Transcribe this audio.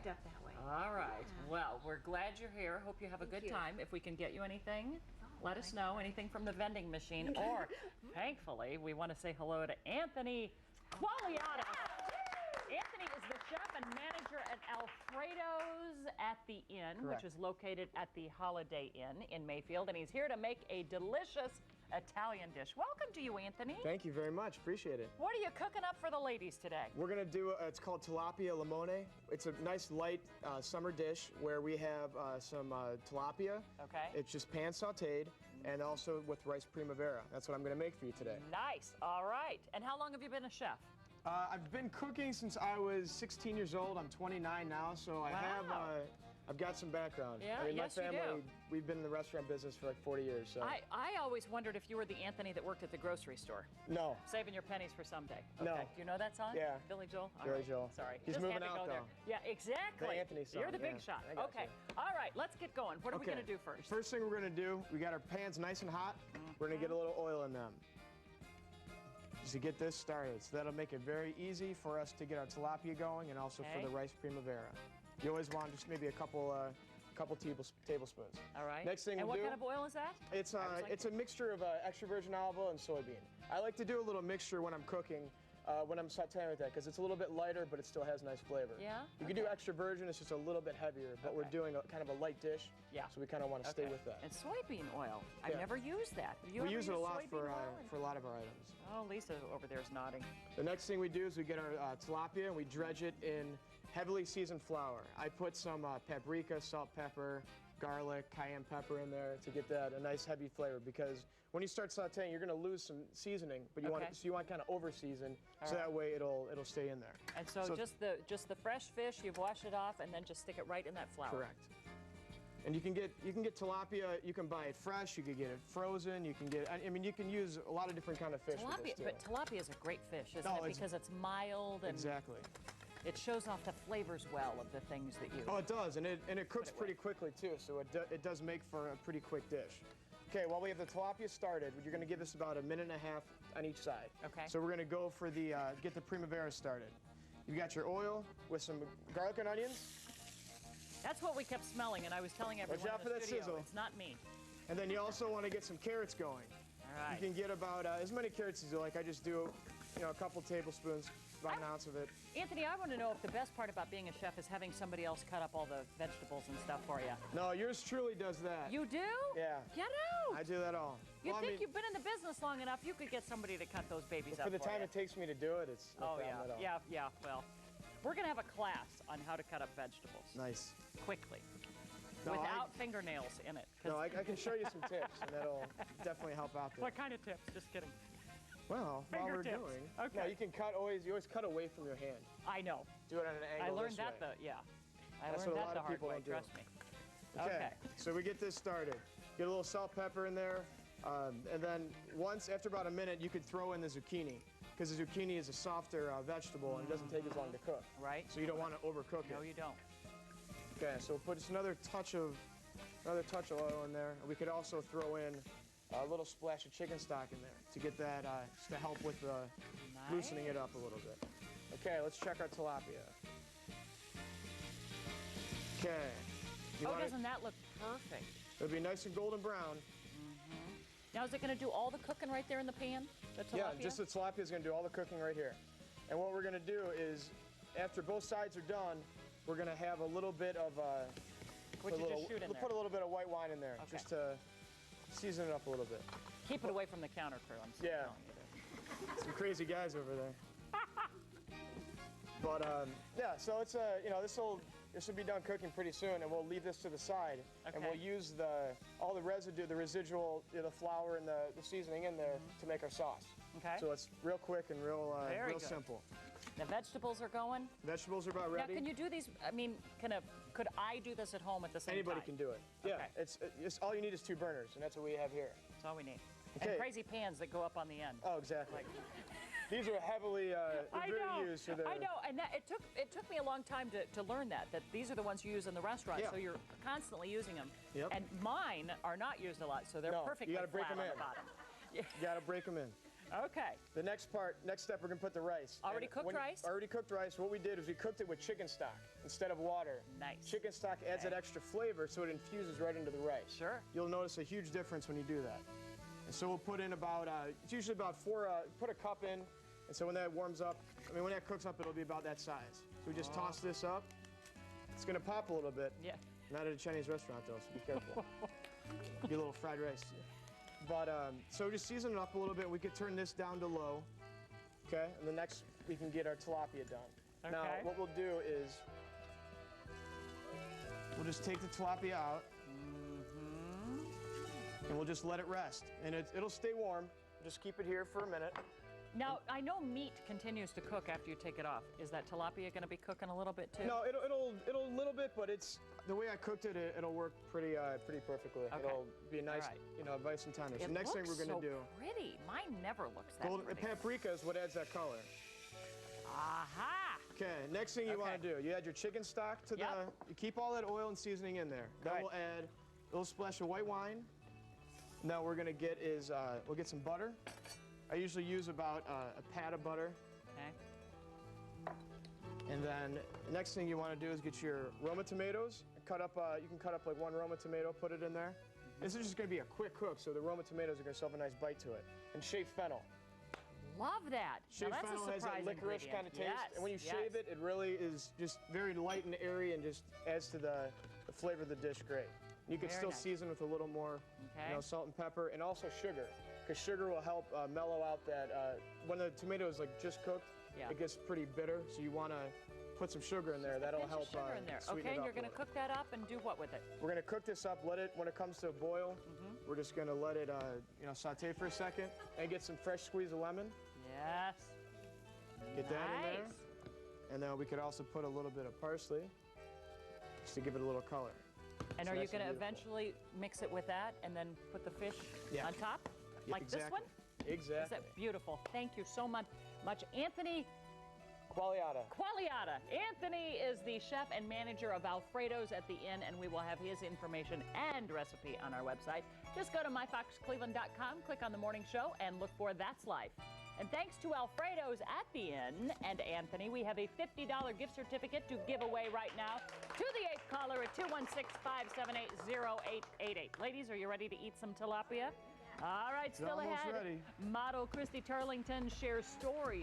up that way. All right. Well, we're glad you're here. Hope you have a good time. If we can get you anything, let us know. Anything from the vending machine. Or, thankfully, we want to say hello to Anthony Quagliata. Anthony is the chef and manager at Alfredo's at the Inn, which is located at the Holiday Inn in Mayfield, and he's here to make a delicious Italian dish. Welcome to you, Anthony. Thank you very much. Appreciate it. What are you cooking up for the ladies today? We're gonna do, it's called Tilapia Limone. It's a nice light summer dish where we have some tilapia. Okay. It's just pan sauteed and also with rice primavera. That's what I'm gonna make for you today. Nice. All right. And how long have you been a chef? I've been cooking since I was 16 years old. I'm 29 now, so I have, I've got some background. Yeah, I mean, yes, my family, you do. We've been in the restaurant business for like 40 years, so. I always wondered if you were the Anthony that worked at the grocery store. No. Saving your pennies for someday. Okay. No. Do you know that song? Yeah. Billy Joel? All Billy right. Joel. Sorry. He's Just moving had to out, go there. though. Yeah, exactly. The Anthony song. You're the big yeah. shot. I got Okay. you. All right, let's get going. What are we going to do first? First thing we're gonna do, we got our pans nice and hot. We're gonna get a little oil in them. Just to get this started. So that'll make it very easy for us to get our tilapia going and also for the rice primavera. You always want just maybe a couple tablespoons. All right. Next thing and we'll what do, kind of oil is that? It's a mixture of extra virgin olive oil and soybean. I like to do a little mixture when I'm cooking, when I'm sauteing with that, because it's a little bit lighter, but it still has nice flavor. Yeah? You can do extra virgin, it's just a little bit heavier, but we're doing kind of a light dish, so we kind of want to stay with that. And soybean oil. I've never used that. We use it a lot for a lot of our items. Oh, Lisa over there is nodding. The next thing we do is we get our tilapia and we dredge it in heavily seasoned flour. I put some paprika, salt, pepper, garlic, cayenne pepper in there to get that a nice heavy flavor, because when you start sauteing, you're going to lose some seasoning, but you want kind of over season, so that way it'll stay in there. And so just the fresh fish, you've washed it off, and then just stick it right in that flour. Correct. And you can get tilapia. You can buy it fresh. You can get it frozen. You can get. I mean, you can use a lot of different kind of fish. Tilapia, with this too. but tilapia is a great fish, isn't it? Because it's mild and exactly. It shows off the flavors well of the things that you. Oh, it does, and it cooks pretty quickly too. So it does make for a pretty quick dish. Okay, while we have the tilapia started, you're going to give this about a minute and a half on each side. Okay. So we're going to go for the get the primavera started. You've got your oil with some garlic and onions. That's what we kept smelling, and I was telling everyone Watch out in for the that studio, sizzle. it's not me. And then you also want to get some carrots going. All right. You can get about as many carrots as you like. I just do, a couple tablespoons, about an ounce of it. Anthony, I want to know if the best part about being a chef is having somebody else cut up all the vegetables and stuff for you. No, yours truly does that. You do? Yeah. Get out! I do that all. You've been in the business long enough, you could get somebody to cut those babies up for the time you. it takes me to do it, it's no problem at all. Yeah, well, we're going to have a class on how to cut up vegetables. Nice. Quickly. No, without fingernails in it. No, I can show you some tips, and that'll definitely help out there. What kind of tips? Just kidding. Well, while we're doing, no, you can cut you always cut away from your hand. I know. Do it at an angle. I learned that I That's learned what a that lot the of hard people way, don't do. trust me. Okay, so we get this started. Get a little salt, pepper in there, and then after about a minute, you could throw in the zucchini, because the zucchini is a softer vegetable and it doesn't take as long to cook. Right. So you don't want to overcook it. No, you don't. Okay, so we'll put just another touch of oil in there. And we could also throw in a little splash of chicken stock in there to get that, just to help with loosening it up a little bit. Okay, let's check our tilapia. Okay. Doesn't that look perfect? It'll be nice and golden brown. Now, is it going to do all the cooking right there in the pan? The tilapia? Yeah, just the tilapia is going to do all the cooking right here. And what we're going to do is, after both sides are done, we're going to have a little bit of What'd you just shoot in there? Put a little bit of white wine in there, just to season it up a little bit. Keep it away from the counter, crew. I'm telling you this. Some crazy guys over there. But yeah, so it's this will be done cooking pretty soon, and we'll leave this to the side, and we'll use all the residue, the residual, the flour and the seasoning in there to make our sauce. Okay. So it's real quick and real simple. The vegetables are going. Vegetables are about ready. Now, can you do these? I mean, could I do this at home at the same time? Anybody can do it. Yeah. It's all you need is 2 burners, and that's what we have here. That's all we need. Okay. And crazy pans that go up on the end. Oh, exactly. These are heavily very used for the. I know, and it took me a long time to learn that these are the ones you use in the restaurant, so you're constantly using them. Yep. And mine are not used a lot, so they're perfectly flat on the bottom. You got to break them in. Okay. The next step, we're gonna put the rice. Already cooked rice? Already cooked rice. What we did is we cooked it with chicken stock instead of water. Nice. Chicken stock adds that extra flavor, so it infuses right into the rice. Sure. You'll notice a huge difference when you do that. And so we'll put in about, it's usually about put a cup in, and so when that warms up, when that cooks up, it'll be about that size. So we just toss this up. It's gonna pop a little bit. Yeah. Not at a Chinese restaurant though, so be careful. Be a little fried rice. But, so just season it up a little bit. We could turn this down to low, okay? And the next, we can get our tilapia done. Okay. Now, what we'll do is, we'll just take the tilapia out, and we'll just let it rest. And it'll stay warm. Just keep it here for a minute. Now, I know meat continues to cook after you take it off. Is that tilapia going to be cooking a little bit too? No, it'll a little bit, but the way I cooked it, it'll work pretty perfectly. Okay. It'll be a nice, Right. rice and tender. So It next thing looks we're gonna so do. pretty. Mine never looks that pretty. Paprika is what adds that color. Aha! Okay, next thing you want Okay. to do, you add your chicken stock to you keep all that oil and seasoning in there. Then Good. we'll add a little splash of white wine. Now we're gonna get we'll get some butter. I usually use about a pat of butter. Okay. And then the next thing you want to do is get your Roma tomatoes. Cut up, you can cut up like one Roma tomato, put it in there. This is just gonna be a quick cook, so the Roma tomatoes are gonna still have a nice bite to it. And shaved fennel. Love that. Shaved now, that's fennel a has surprise that licorice ingredient. kind of taste. Yes. And when you shave it, it really is just very light and airy and just adds to the flavor of the dish great. You can Very still nice. season with a little more salt and pepper, and also sugar. Because sugar will help mellow out that, when the tomato is like just cooked, it gets pretty bitter, so you want to put some sugar in there. That'll help sugar in there. sweeten Okay, it and up you're going a to little. cook that up and do what with it? We're going to cook this up, when it comes to a boil, we're just going to let it saute for a second and get some fresh squeeze of lemon. Yes. Get that in there. And then we could also put a little bit of parsley just to give it a little color. And It's are you nice and going to beautiful. eventually mix it with that and then put the fish on top? Like this one? Exactly. Is that beautiful? Thank you so much. Anthony Quagliata. Anthony is the chef and manager of Alfredo's at the Inn, and we will have his information and recipe on our website. Just go to myfoxcleveland.com, click on the morning show, and look for That's Life. And thanks to Alfredo's at the Inn and Anthony, we have a $50 gift certificate to give away right now to the 8th caller at 216-578-0888. Ladies, are you ready to eat some tilapia? All right, still Almost ahead. ready. Model Christy Turlington shares stories